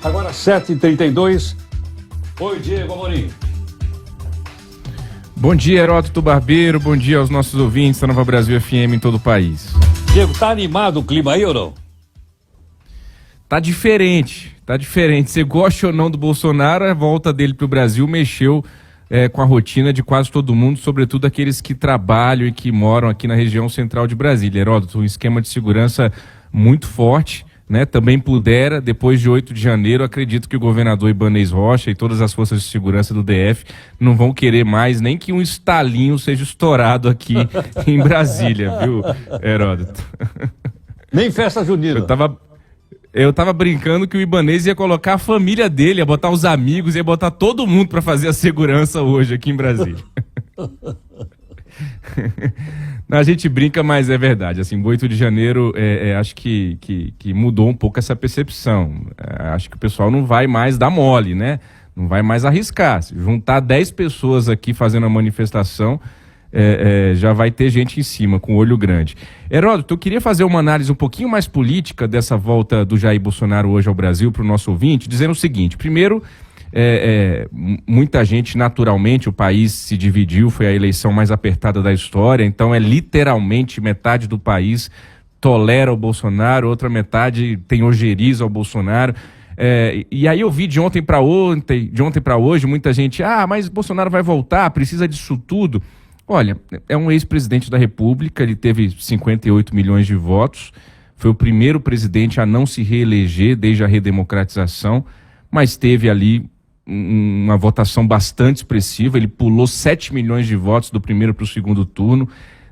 Agora 7h32. Oi, Diego Amorim. Bom dia, Heródoto Barbeiro. Bom dia aos nossos ouvintes da Nova Brasil FM em todo o país. Diego, tá animado o clima aí ou não? Tá diferente. Você gosta ou não do Bolsonaro, a volta dele pro Brasil mexeu com a rotina de quase todo mundo, sobretudo aqueles que trabalham e que moram aqui na região central de Brasília. Heródoto, um esquema de segurança muito forte, né? Também pudera, depois de 8 de janeiro, acredito que o governador Ibanez Rocha e todas as forças de segurança do DF não vão querer mais nem que um estalinho seja estourado aqui em Brasília, viu, Heródoto? Nem festa junina. Eu tava brincando que o Ibanez ia colocar a família dele, ia botar os amigos, ia botar todo mundo para fazer a segurança hoje aqui em Brasília. A gente brinca, mas é verdade. Assim, 8 de janeiro, acho que mudou um pouco essa percepção. Acho que o pessoal não vai mais dar mole, né? Não vai mais arriscar. Se juntar 10 pessoas aqui fazendo a manifestação, já vai ter gente em cima, com olho grande. Heródoto, eu queria fazer uma análise um pouquinho mais política dessa volta do Jair Bolsonaro hoje ao Brasil para o nosso ouvinte, dizendo o seguinte: primeiro, muita gente, naturalmente, o país se dividiu, foi a eleição mais apertada da história, então literalmente metade do país tolera o Bolsonaro, outra metade tem ojeriza ao Bolsonaro. E aí eu vi de ontem para hoje, muita gente, mas Bolsonaro vai voltar, precisa disso tudo. Olha, é um ex-presidente da República, ele teve 58 milhões de votos, foi o primeiro presidente a não se reeleger desde a redemocratização, mas teve ali uma votação bastante expressiva, ele pulou 7 milhões de votos do primeiro para o segundo turno,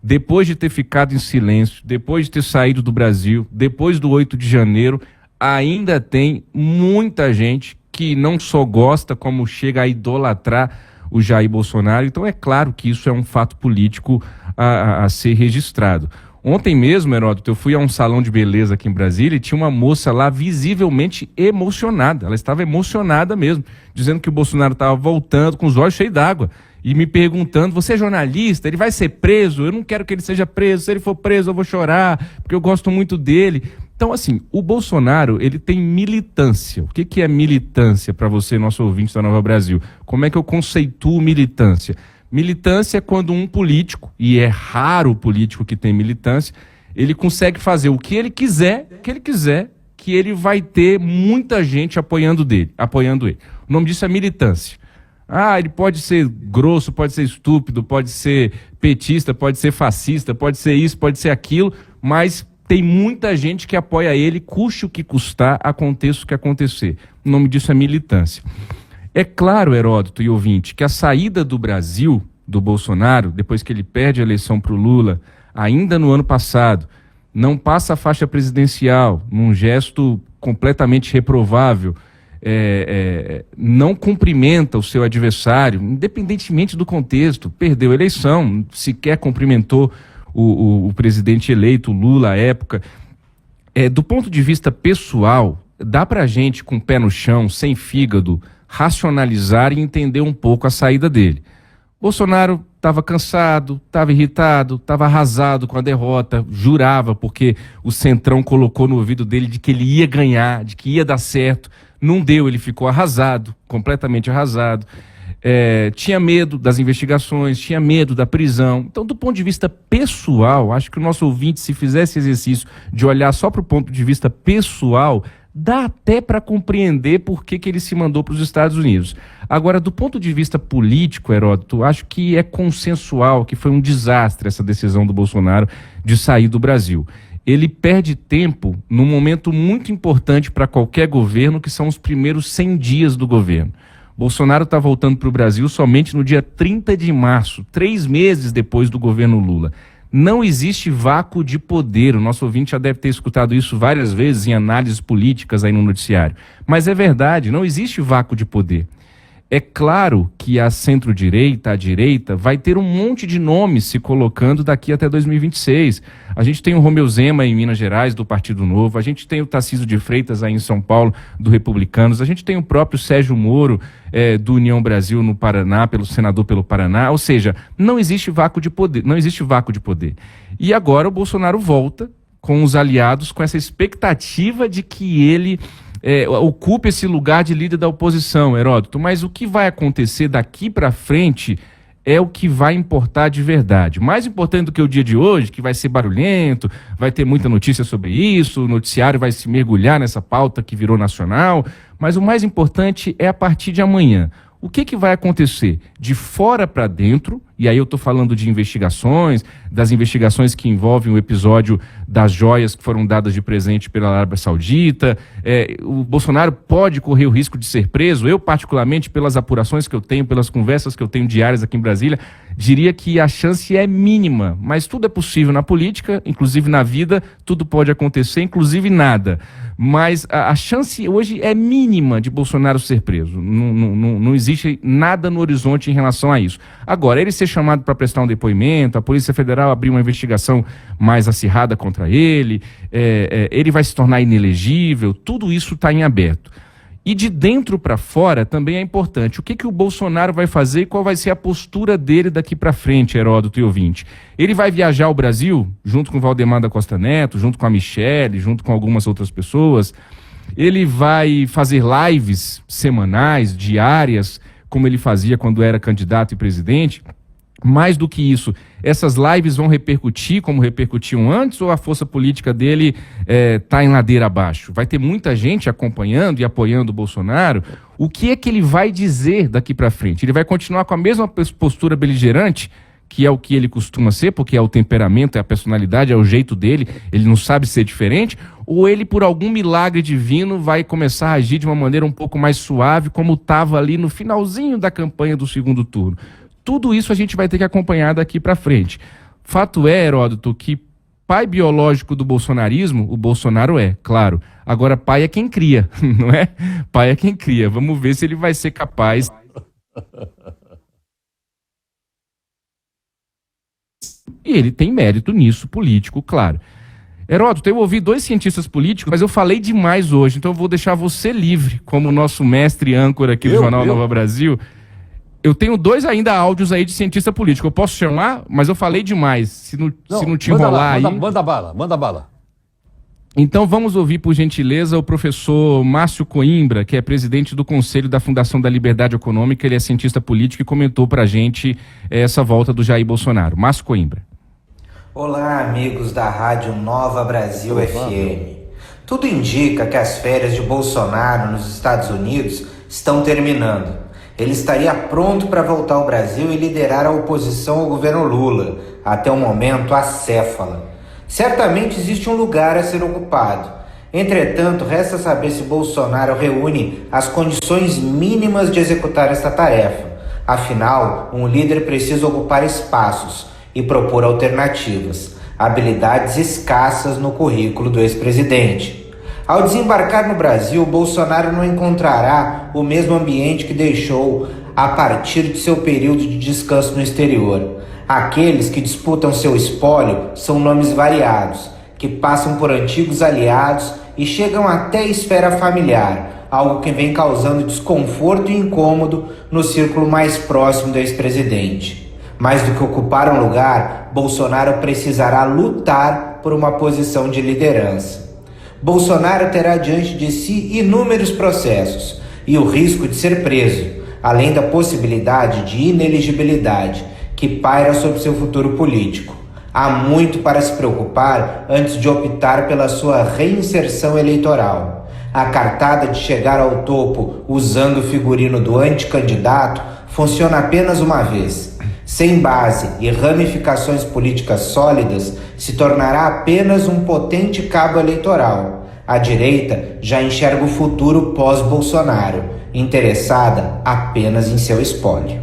depois de ter ficado em silêncio, depois de ter saído do Brasil, depois do 8 de janeiro, ainda tem muita gente que não só gosta, como chega a idolatrar o Jair Bolsonaro. Então é claro que isso é um fato político a ser registrado. Ontem mesmo, Heródoto, eu fui a um salão de beleza aqui em Brasília e tinha uma moça lá visivelmente emocionada. Ela estava emocionada mesmo, dizendo que o Bolsonaro estava voltando com os olhos cheios d'água e me perguntando: você é jornalista? Ele vai ser preso? Eu não quero que ele seja preso. Se ele for preso, eu vou chorar, porque eu gosto muito dele. Então, assim, o Bolsonaro, ele tem militância. O que é militância para você, nosso ouvinte da Nova Brasil? Como é que eu conceituo militância? Militância é quando um político, e é raro o político que tem militância, ele consegue fazer o que ele quiser, que ele vai ter muita gente apoiando ele. O nome disso é militância. Ele pode ser grosso, pode ser estúpido, pode ser petista, pode ser fascista, pode ser isso, pode ser aquilo, mas tem muita gente que apoia ele, custe o que custar, aconteça o que acontecer. O nome disso é militância. É claro, Heródoto e ouvinte, que a saída do Brasil, do Bolsonaro, depois que ele perde a eleição para o Lula, ainda no ano passado, não passa a faixa presidencial, num gesto completamente reprovável, não cumprimenta o seu adversário, independentemente do contexto, perdeu a eleição, sequer cumprimentou o presidente eleito, Lula, à época. Do ponto de vista pessoal, dá pra gente, com o pé no chão, sem fígado, racionalizar e entender um pouco a saída dele. Bolsonaro estava cansado, estava irritado, estava arrasado com a derrota, jurava, porque o Centrão colocou no ouvido dele de que ele ia ganhar, de que ia dar certo. Não deu, ele ficou arrasado, completamente arrasado. Tinha medo das investigações, tinha medo da prisão. Então, do ponto de vista pessoal, acho que o nosso ouvinte, se fizesse exercício de olhar só para o ponto de vista pessoal, dá até para compreender por que ele se mandou para os Estados Unidos. Agora, do ponto de vista político, Heródoto, acho que é consensual que foi um desastre essa decisão do Bolsonaro de sair do Brasil. Ele perde tempo num momento muito importante para qualquer governo, que são os primeiros 100 dias do governo. Bolsonaro está voltando para o Brasil somente no dia 30 de março, 3 meses depois do governo Lula. Não existe vácuo de poder. O nosso ouvinte já deve ter escutado isso várias vezes em análises políticas aí no noticiário. Mas é verdade, não existe vácuo de poder. É claro que a centro-direita, a direita, vai ter um monte de nomes se colocando daqui até 2026. A gente tem o Romeu Zema em Minas Gerais, do Partido Novo. A gente tem o Tarcísio de Freitas aí em São Paulo, do Republicanos. A gente tem o próprio Sérgio Moro, do União Brasil no Paraná, senador pelo Paraná. Ou seja, não existe vácuo de poder. Não existe vácuo de poder. E agora o Bolsonaro volta com os aliados, com essa expectativa de que ele ocupe esse lugar de líder da oposição, Heródoto, mas o que vai acontecer daqui para frente é o que vai importar de verdade. Mais importante do que o dia de hoje, que vai ser barulhento, vai ter muita notícia sobre isso, o noticiário vai se mergulhar nessa pauta que virou nacional, mas o mais importante é a partir de amanhã. O que vai acontecer de fora para dentro, e aí eu estou falando de investigações, das investigações que envolvem o episódio das joias que foram dadas de presente pela Arábia Saudita. O Bolsonaro pode correr o risco de ser preso. Eu, particularmente, pelas apurações que eu tenho, pelas conversas que eu tenho diárias aqui em Brasília, diria que a chance é mínima, mas tudo é possível na política, inclusive na vida, tudo pode acontecer, inclusive nada. Mas a chance hoje é mínima de Bolsonaro ser preso. Não existe nada no horizonte em relação a isso. Agora, ele ser chamado para prestar um depoimento, a Polícia Federal abrir uma investigação mais acirrada contra ele, ele vai se tornar inelegível, tudo isso está em aberto. E de dentro para fora também é importante. O que o Bolsonaro vai fazer e qual vai ser a postura dele daqui para frente, Heródoto e ouvinte? Ele vai viajar ao Brasil, junto com o Valdemar da Costa Neto, junto com a Michelle, junto com algumas outras pessoas. Ele vai fazer lives semanais, diárias, como ele fazia quando era candidato e presidente. Mais do que isso, essas lives vão repercutir como repercutiam antes, ou a força política dele está em ladeira abaixo? Vai ter muita gente acompanhando e apoiando o Bolsonaro. O que é que ele vai dizer daqui para frente? Ele vai continuar com a mesma postura beligerante, que é o que ele costuma ser, porque é o temperamento, é a personalidade, é o jeito dele, ele não sabe ser diferente, ou ele, por algum milagre divino, vai começar a agir de uma maneira um pouco mais suave, como estava ali no finalzinho da campanha do segundo turno? Tudo isso a gente vai ter que acompanhar daqui para frente. Fato é, Heródoto, que pai biológico do bolsonarismo, o Bolsonaro é, claro. Agora, pai é quem cria, não é? Pai é quem cria. Vamos ver se ele vai ser capaz. E ele tem mérito nisso, político, claro. Heródoto, eu ouvi 2 cientistas políticos, mas eu falei demais hoje, então eu vou deixar você livre, como nosso mestre âncora aqui do Jornal Nova Brasil. Eu tenho 2 ainda áudios aí de cientista político. Eu posso chamar, mas eu falei demais. Se não te enrolar aí... Manda bala. Então vamos ouvir, por gentileza, o professor Márcio Coimbra, que é presidente do Conselho da Fundação da Liberdade Econômica. Ele é cientista político e comentou pra gente essa volta do Jair Bolsonaro. Márcio Coimbra. Olá, amigos da Rádio Nova Brasil FM. Tudo indica que as férias de Bolsonaro nos Estados Unidos estão terminando. Ele estaria pronto para voltar ao Brasil e liderar a oposição ao governo Lula, até o momento acéfala. Certamente existe um lugar a ser ocupado. Entretanto, resta saber se Bolsonaro reúne as condições mínimas de executar esta tarefa. Afinal, um líder precisa ocupar espaços e propor alternativas, habilidades escassas no currículo do ex-presidente. Ao desembarcar no Brasil, Bolsonaro não encontrará o mesmo ambiente que deixou a partir de seu período de descanso no exterior. Aqueles que disputam seu espólio são nomes variados, que passam por antigos aliados e chegam até a esfera familiar, algo que vem causando desconforto e incômodo no círculo mais próximo do ex-presidente. Mais do que ocupar um lugar, Bolsonaro precisará lutar por uma posição de liderança. Bolsonaro terá diante de si inúmeros processos e o risco de ser preso, além da possibilidade de inelegibilidade que paira sobre seu futuro político. Há muito para se preocupar antes de optar pela sua reinserção eleitoral. A cartada de chegar ao topo usando o figurino do anticandidato funciona apenas uma vez. Sem base e ramificações políticas sólidas, se tornará apenas um potente cabo eleitoral. A direita já enxerga o futuro pós-Bolsonaro, interessada apenas em seu espólio.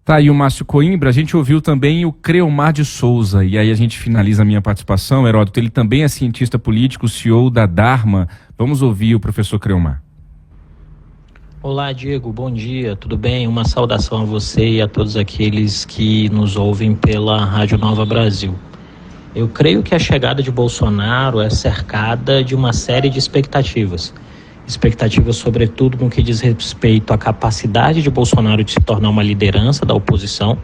Tá aí o Márcio Coimbra. A gente ouviu também o Creomar de Souza, e aí a gente finaliza a minha participação, Heródoto. Ele também é cientista político, CEO da Dharma. Vamos ouvir o professor Creomar. Olá, Diego, bom dia, tudo bem? Uma saudação a você e a todos aqueles que nos ouvem pela Rádio Nova Brasil. Eu creio que a chegada de Bolsonaro é cercada de uma série de expectativas. Expectativas, sobretudo, no que diz respeito à capacidade de Bolsonaro de se tornar uma liderança da oposição,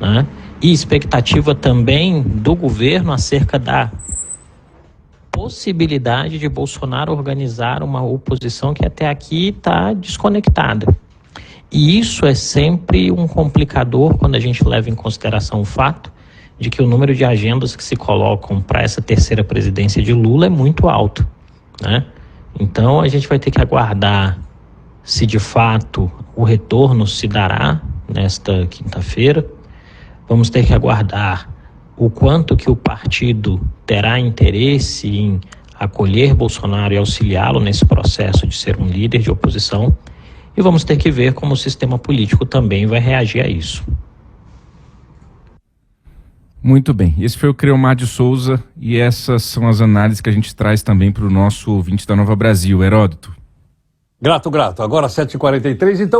né? E expectativa também do governo acerca da possibilidade de Bolsonaro organizar uma oposição que até aqui está desconectada. E isso é sempre um complicador quando a gente leva em consideração o fato de que o número de agendas que se colocam para essa terceira presidência de Lula é muito alto, né? Então a gente vai ter que aguardar se de fato o retorno se dará nesta quinta-feira. Vamos ter que aguardar o quanto que o partido terá interesse em acolher Bolsonaro e auxiliá-lo nesse processo de ser um líder de oposição. E vamos ter que ver como o sistema político também vai reagir a isso. Muito bem, esse foi o Creomar de Souza e essas são as análises que a gente traz também para o nosso ouvinte da Nova Brasil, Heródoto. Grato. Agora 7h43, então.